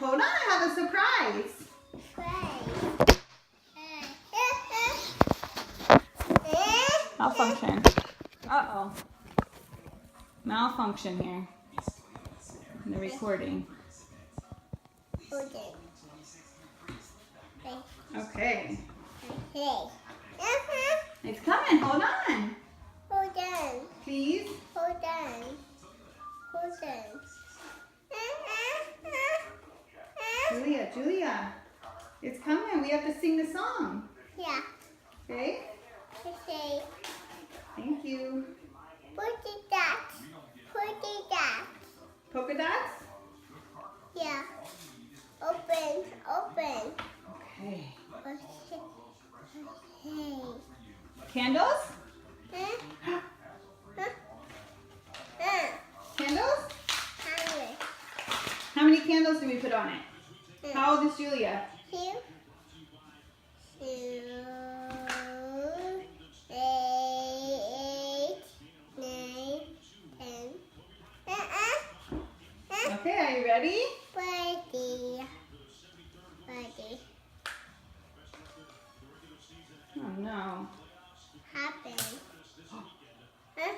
Hold on, I have a surprise. Malfunction. Uh-oh. Malfunction here. In the recording. Okay. It's coming. Hold on. Please. Julia. It's coming. We have to sing the song. Yeah. Okay? Okay. Thank you. Polka dots. Polka dots? Yeah. Open. Okay. Okay. Candles? Huh? Candles? Hungry. How many candles do we put on it? How old is Julia? 2, 8, 9, 10. Okay, are you ready? Ready. Oh no. Happen. Huh?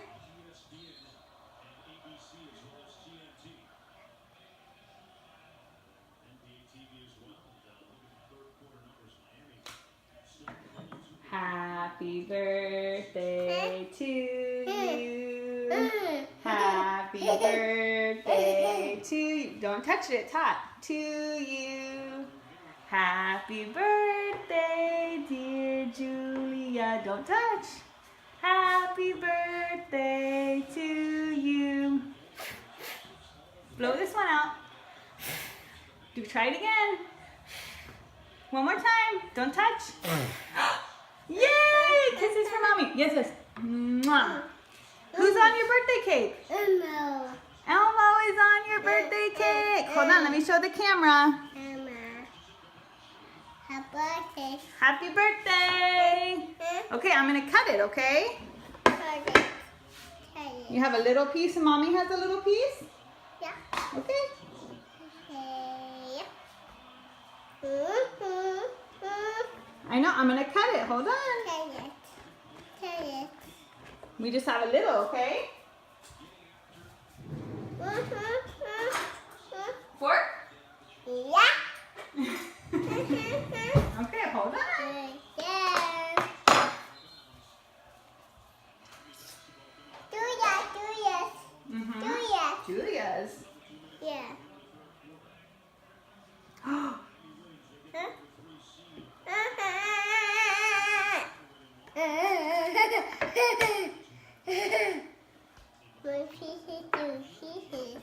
Happy birthday to you. Happy birthday to you. Don't touch it, it's hot. To you. Happy birthday, dear Julia. Don't touch. Happy birthday to you. Blow this one out. Try it again. One more time. Don't touch. Yay! Kisses for mommy. Yes. Mwah. Who's on your birthday cake? Elmo. Elmo is on your birthday cake. Hold on, let me show the camera. Emma. Happy birthday. Happy birthday. Okay, I'm going to cut it, okay? You have a little piece and mommy has a little piece? Yeah. Okay. I know, I'm going to cut it. Hold on. Tell it. We just have a little, okay? Fork? Yeah. Okay, hold on. Yeah. Julia's. Yeah. One pieces, 2 pieces.